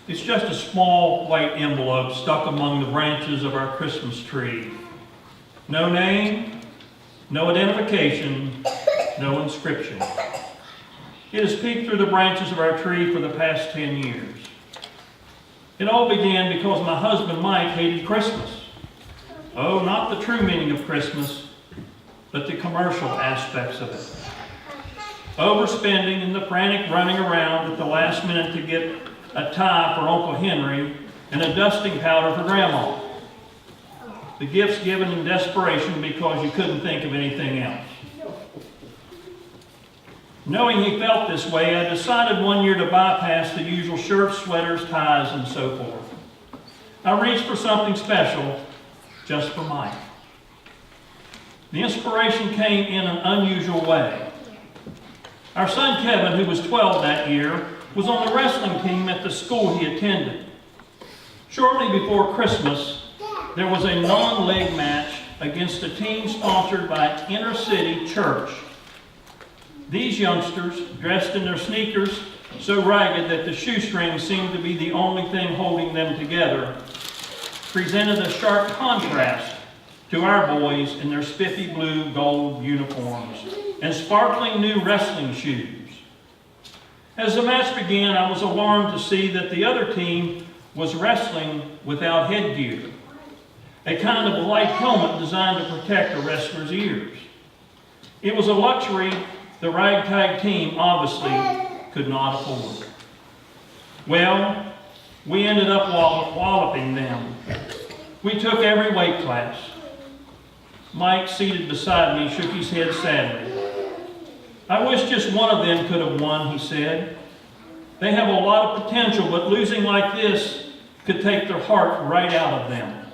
It's just a small white envelope stuck among the branches of our Christmas tree. No name, no identification, no inscription. It has peeked through the branches of our tree for the past 10 years. It all began because my husband Mike hated Christmas. Oh, not the true meaning of Christmas, but the commercial aspects of it. Overspending and the frantic running around at the last minute to get a tie for Uncle Henry and a dusting powder for Grandma. The gifts given in desperation because you couldn't think of anything else. Knowing he felt this way, I decided one year to bypass the usual shirts, sweaters, ties, and so forth. I reached for something special just for Mike. The inspiration came in an unusual way. Our son Kevin, who was 12 that year, was on the wrestling team at the school he attended. Shortly before Christmas, there was a non-leg match against a team sponsored by Inner City Church. These youngsters, dressed in their sneakers so ragged that the shoestrings seemed to be the only thing holding them together, presented a sharp contrast to our boys in their spiffy blue gold uniforms and sparkling new wrestling shoes. As the match began, I was alarmed to see that the other team was wrestling without headgear, a kind of light helmet designed to protect a wrestler's ears. It was a luxury the ragtag team obviously could not afford. Well, we ended up walloping them. We took every weight class. Mike, seated beside me, shook his head sadly. I wish just one of them could have won, he said. They have a lot of potential, but losing like this could take their heart right out of them.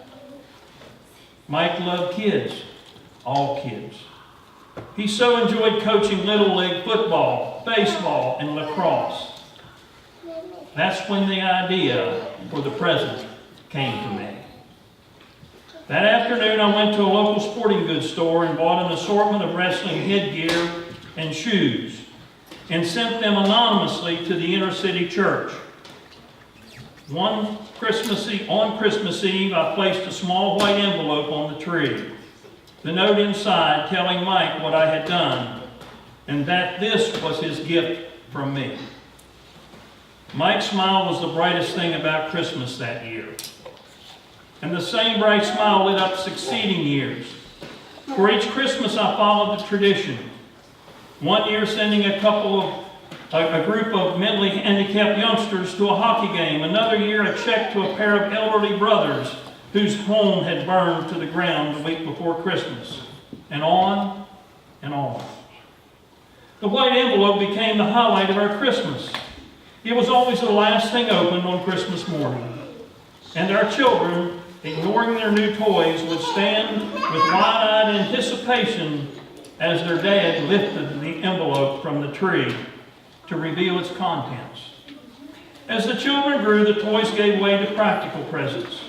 Mike loved kids, all kids. He so enjoyed coaching Little League football, baseball, and lacrosse. That's when the idea for the present came to me. That afternoon, I went to a local sporting goods store and bought an assortment of wrestling headgear and shoes and sent them anonymously to the Inner City Church. On Christmas Eve, I placed a small white envelope on the tree. The note inside telling Mike what I had done and that this was his gift from me. Mike's smile was the brightest thing about Christmas that year. And the same bright smile lit up succeeding years. For each Christmas I followed the tradition. One year sending a group of mentally handicapped youngsters to a hockey game. Another year a check to a pair of elderly brothers whose home had burned to the ground the week before Christmas. And on and on. The white envelope became the highlight of our Christmas. It was always the last thing opened on Christmas morning. And our children, ignoring their new toys, would stand with wide-eyed anticipation as their dad lifted the envelope from the tree to reveal its contents. As the children grew, the toys gave way to practical presents.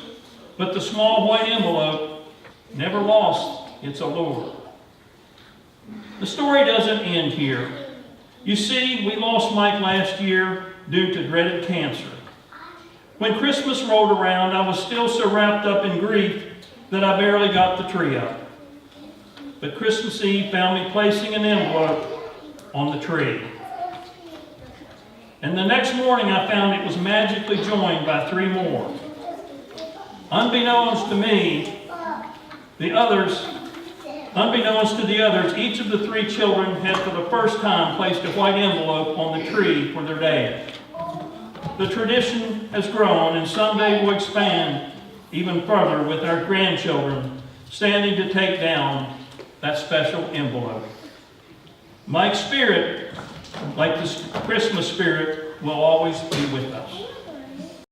But the small white envelope never lost its allure. The story doesn't end here. You see, we lost Mike last year due to dreaded cancer. When Christmas rolled around, I was still so wrapped up in grief that I barely got the tree up. But Christmas Eve found me placing an envelope on the tree. And the next morning I found it was magically joined by 3 more. Unbeknownst to the others, each of the 3 children had for the first time placed a white envelope on the tree for their dad. The tradition has grown and someday will expand even further with our grandchildren standing to take down that special envelope. Mike's spirit, like this Christmas spirit, will always be with us.